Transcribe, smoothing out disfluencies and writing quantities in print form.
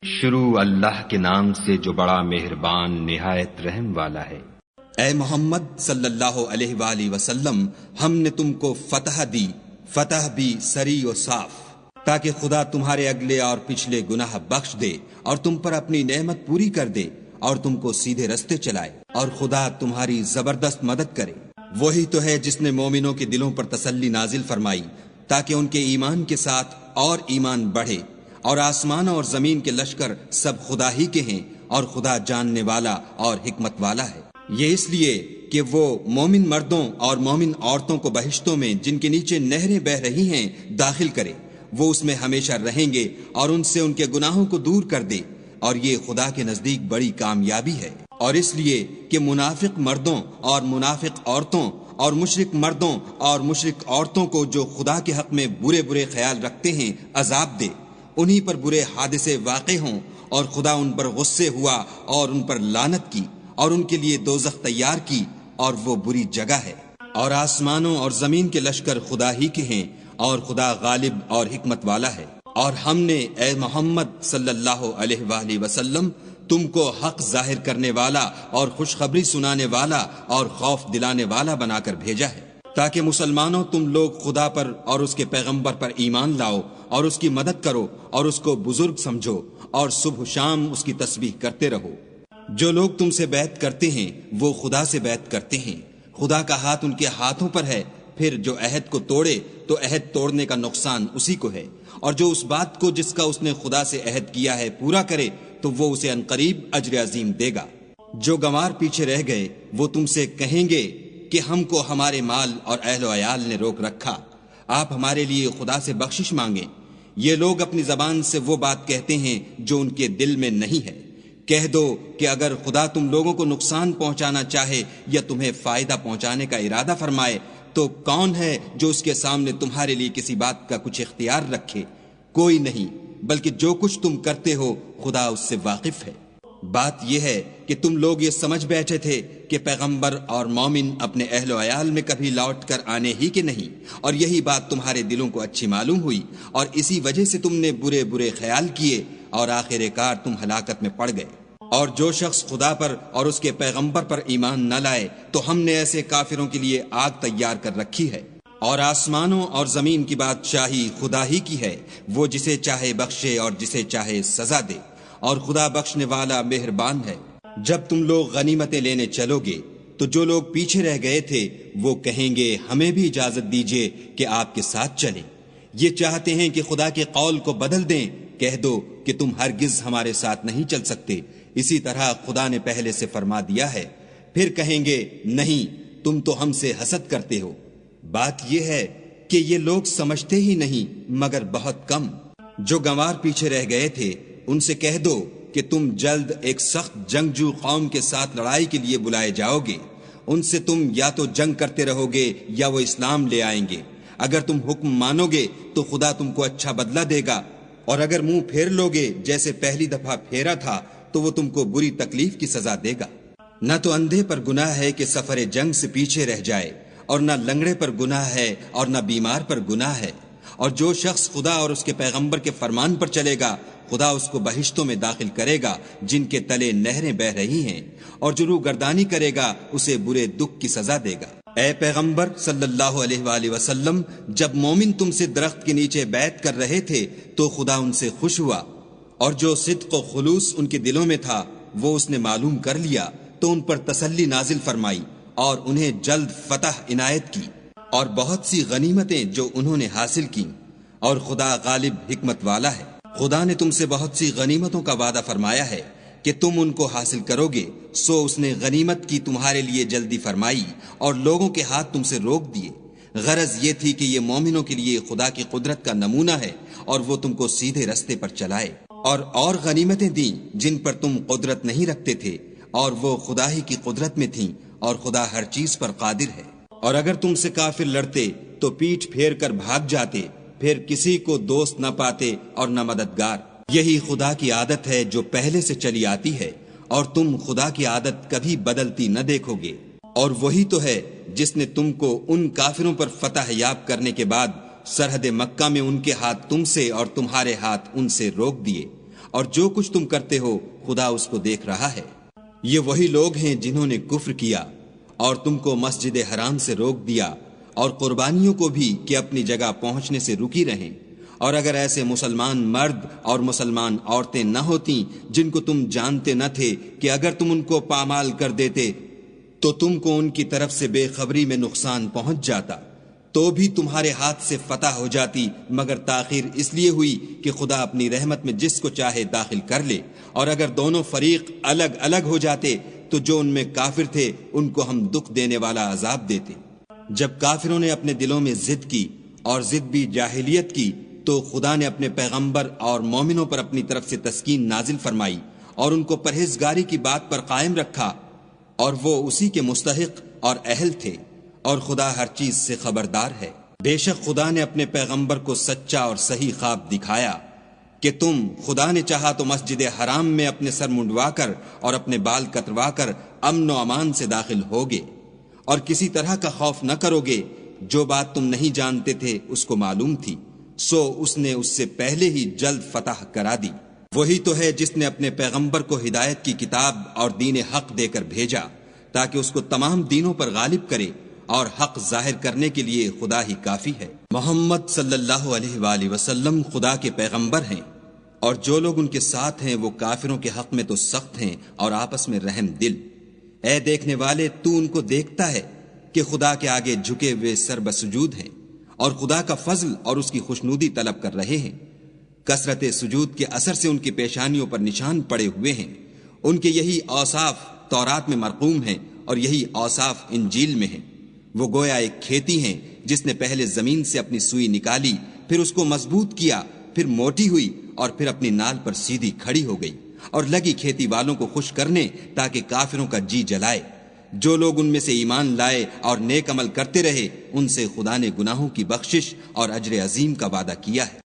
شروع اللہ کے نام سے جو بڑا مہربان نہایت رحم والا ہے۔ اے محمد صلی اللہ علیہ وآلہ وسلم، ہم نے تم کو فتح دی، فتح بھی سری و صاف، تاکہ خدا تمہارے اگلے اور پچھلے گناہ بخش دے اور تم پر اپنی نعمت پوری کر دے اور تم کو سیدھے رستے چلائے، اور خدا تمہاری زبردست مدد کرے۔ وہی تو ہے جس نے مومنوں کے دلوں پر تسلی نازل فرمائی تاکہ ان کے ایمان کے ساتھ اور ایمان بڑھے، اور آسمان اور زمین کے لشکر سب خدا ہی کے ہیں، اور خدا جاننے والا اور حکمت والا ہے۔ یہ اس لیے کہ وہ مومن مردوں اور مومن عورتوں کو بہشتوں میں جن کے نیچے نہریں بہہ رہی ہیں داخل کرے، وہ اس میں ہمیشہ رہیں گے اور ان سے ان کے گناہوں کو دور کر دے، اور یہ خدا کے نزدیک بڑی کامیابی ہے۔ اور اس لیے کہ منافق مردوں اور منافق عورتوں اور مشرک مردوں اور مشرک عورتوں کو جو خدا کے حق میں برے برے خیال رکھتے ہیں عذاب دے، انہی پر برے حادثے واقع ہوں، اور خدا ان پر غصے ہوا اور ان پر لعنت کی اور ان کے لیے دوزخ تیار کی، اور وہ بری جگہ ہے۔ اور آسمانوں اور زمین کے لشکر خدا ہی کے ہیں، اور خدا غالب اور حکمت والا ہے۔ اور ہم نے اے محمد صلی اللہ علیہ وآلہ وسلم تم کو حق ظاہر کرنے والا اور خوشخبری سنانے والا اور خوف دلانے والا بنا کر بھیجا ہے، تاکہ مسلمانوں تم لوگ خدا پر اور اس کے پیغمبر پر ایمان لاؤ اور اس کی مدد کرو اور اس کو بزرگ سمجھو، اور صبح و شام اس کی تسبیح کرتے رہو۔ جو لوگ تم سے بیعت کرتے ہیں وہ خدا سے بیعت کرتے ہیں، خدا کا ہاتھ ان کے ہاتھوں پر ہے۔ پھر جو عہد کو توڑے تو عہد توڑنے کا نقصان اسی کو ہے، اور جو اس بات کو جس کا اس نے خدا سے عہد کیا ہے پورا کرے تو وہ اسے عنقریب اجر عظیم دے گا۔ جو گنوار پیچھے رہ گئے وہ تم سے کہیں گے کہ ہم کو ہمارے مال اور اہل و عیال نے روک رکھا، آپ ہمارے لیے خدا سے بخشش مانگیں۔ یہ لوگ اپنی زبان سے وہ بات کہتے ہیں جو ان کے دل میں نہیں ہے۔ کہہ دو کہ اگر خدا تم لوگوں کو نقصان پہنچانا چاہے یا تمہیں فائدہ پہنچانے کا ارادہ فرمائے تو کون ہے جو اس کے سامنے تمہارے لیے کسی بات کا کچھ اختیار رکھے؟ کوئی نہیں، بلکہ جو کچھ تم کرتے ہو خدا اس سے واقف ہے۔ بات یہ ہے کہ تم لوگ یہ سمجھ بیٹھے تھے کہ پیغمبر اور مومن اپنے اہل و عیال میں کبھی لوٹ کر آنے ہی کے نہیں، اور یہی بات تمہارے دلوں کو اچھی معلوم ہوئی، اور اسی وجہ سے تم نے برے برے خیال کیے اور آخر کار تم ہلاکت میں پڑ گئے۔ اور جو شخص خدا پر اور اس کے پیغمبر پر ایمان نہ لائے تو ہم نے ایسے کافروں کے لیے آگ تیار کر رکھی ہے۔ اور آسمانوں اور زمین کی بادشاہی خدا ہی کی ہے، وہ جسے چاہے بخشے اور جسے چاہے سزا دے، اور خدا بخشنے والا مہربان ہے۔ جب تم لوگ غنیمتیں لینے چلو گے تو جو لوگ پیچھے رہ گئے تھے وہ کہیں گے ہمیں بھی اجازت دیجیے کہ آپ کے ساتھ چلیں۔ یہ چاہتے ہیں کہ خدا کے قول کو بدل دیں، کہہ دو کہ تم ہرگز ہمارے ساتھ نہیں چل سکتے، اسی طرح خدا نے پہلے سے فرما دیا ہے۔ پھر کہیں گے نہیں، تم تو ہم سے حسد کرتے ہو۔ بات یہ ہے کہ یہ لوگ سمجھتے ہی نہیں مگر بہت کم۔ جو گنوار پیچھے رہ گئے تھے ان سے کہہ دو کہ تم جلد ایک سخت جنگجو قوم کے ساتھ لڑائی کے لیے بلائے جاؤ گے، ان سے تم یا تو جنگ کرتے رہو گے یا وہ اسلام لے آئیں گے۔ اگر تم حکم مانو گے تو خدا تم کو اچھا بدلہ دے گا، اور اگر منہ پھیر لو گے جیسے پہلی دفعہ پھیرا تھا تو وہ تم کو بری تکلیف کی سزا دے گا۔ نہ تو اندھے پر گناہ ہے کہ سفر جنگ سے پیچھے رہ جائے، اور نہ لنگڑے پر گناہ ہے اور نہ بیمار پر گناہ ہے۔ اور جو شخص خدا اور اس کے پیغمبر کے فرمان پر چلے گا خدا اس کو بہشتوں میں داخل کرے گا جن کے تلے نہریں بہہ رہی ہیں، اور جو روگردانی کرے گا اسے برے دکھ کی سزا دے گا۔ اے پیغمبر صلی اللہ علیہ وآلہ وسلم، جب مومن تم سے درخت کے نیچے بیعت کر رہے تھے تو خدا ان سے خوش ہوا، اور جو صدق و خلوص ان کے دلوں میں تھا وہ اس نے معلوم کر لیا تو ان پر تسلی نازل فرمائی اور انہیں جلد فتح عنایت کی، اور بہت سی غنیمتیں جو انہوں نے حاصل کی، اور خدا غالب حکمت والا ہے۔ خدا نے تم سے بہت سی غنیمتوں کا وعدہ فرمایا ہے کہ تم ان کو حاصل کرو گے، سو اس نے غنیمت کی تمہارے لیے جلدی فرمائی اور لوگوں کے ہاتھ تم سے روک دیے۔ غرض یہ تھی کہ یہ مومنوں کے لیے خدا کی قدرت کا نمونہ ہے اور وہ تم کو سیدھے رستے پر چلائے، اور غنیمتیں دیں جن پر تم قدرت نہیں رکھتے تھے، اور وہ خدا ہی کی قدرت میں تھیں، اور خدا ہر چیز پر قادر ہے۔ اور اگر تم سے کافر لڑتے تو پیٹھ پھیر کر بھاگ جاتے، پھر کسی کو دوست نہ پاتے اور نہ مددگار۔ یہی خدا کی عادت ہے جو پہلے سے چلی آتی ہے، اور تم خدا کی عادت کبھی بدلتی نہ دیکھو گے۔ اور وہی تو ہے جس نے تم کو ان کافروں پر فتح یاب کرنے کے بعد سرحد مکہ میں ان کے ہاتھ تم سے اور تمہارے ہاتھ ان سے روک دیے، اور جو کچھ تم کرتے ہو خدا اس کو دیکھ رہا ہے۔ یہ وہی لوگ ہیں جنہوں نے کفر کیا اور تم کو مسجد حرام سے روک دیا اور قربانیوں کو بھی کہ اپنی جگہ پہنچنے سے رکی رہیں، اور اگر ایسے مسلمان مرد اور مسلمان عورتیں نہ ہوتیں جن کو تم جانتے نہ تھے کہ اگر تم ان کو پامال کر دیتے تو تم کو ان کی طرف سے بے خبری میں نقصان پہنچ جاتا، تو بھی تمہارے ہاتھ سے فتح ہو جاتی، مگر تاخیر اس لیے ہوئی کہ خدا اپنی رحمت میں جس کو چاہے داخل کر لے۔ اور اگر دونوں فریق الگ الگ ہو جاتے تو جو ان میں کافر تھے ان کو ہم دکھ دینے والا عذاب دیتے۔ جب کافروں نے اپنے دلوں میں ضد کی اور ضد بھی جاہلیت کی تو خدا نے اپنے پیغمبر اور مومنوں پر اپنی طرف سے تسکین نازل فرمائی اور ان کو پرہیزگاری کی بات پر قائم رکھا، اور وہ اسی کے مستحق اور اہل تھے، اور خدا ہر چیز سے خبردار ہے۔ بے شک خدا نے اپنے پیغمبر کو سچا اور صحیح خواب دکھایا کہ تم خدا نے چاہا تو مسجد حرام میں اپنے سر منڈوا کر اور اپنے بال کتروا کر امن و امان سے داخل ہوگے، اور کسی طرح کا خوف نہ کرو گے۔ جو بات تم نہیں جانتے تھے اس کو معلوم تھی، سو اس نے اس سے پہلے ہی جلد فتح کرا دی۔ وہی تو ہے جس نے اپنے پیغمبر کو ہدایت کی کتاب اور دین حق دے کر بھیجا تاکہ اس کو تمام دینوں پر غالب کرے، اور حق ظاہر کرنے کے لیے خدا ہی کافی ہے۔ محمد صلی اللہ علیہ وآلہ وسلم خدا کے پیغمبر ہیں، اور جو لوگ ان کے ساتھ ہیں وہ کافروں کے حق میں تو سخت ہیں اور آپس میں رحم دل۔ اے دیکھنے والے، تو ان کو دیکھتا ہے کہ خدا کے آگے جھکے ہوئے سر بسجود ہیں اور خدا کا فضل اور اس کی خوشنودی طلب کر رہے ہیں۔ کثرت سجود کے اثر سے ان کی پیشانیوں پر نشان پڑے ہوئے ہیں۔ ان کے یہی اوصاف تورات میں مرقوم ہیں اور یہی اوصاف انجیل میں ہیں۔ وہ گویا ایک کھیتی ہیں جس نے پہلے زمین سے اپنی سوئی نکالی، پھر اس کو مضبوط کیا، پھر موٹی ہوئی اور پھر اپنی نال پر سیدھی کھڑی ہو گئی، اور لگی کھیتی والوں کو خوش کرنے تاکہ کافروں کا جی جلائے۔ جو لوگ ان میں سے ایمان لائے اور نیک عمل کرتے رہے ان سے خدا نے گناہوں کی بخشش اور اجر عظیم کا وعدہ کیا ہے۔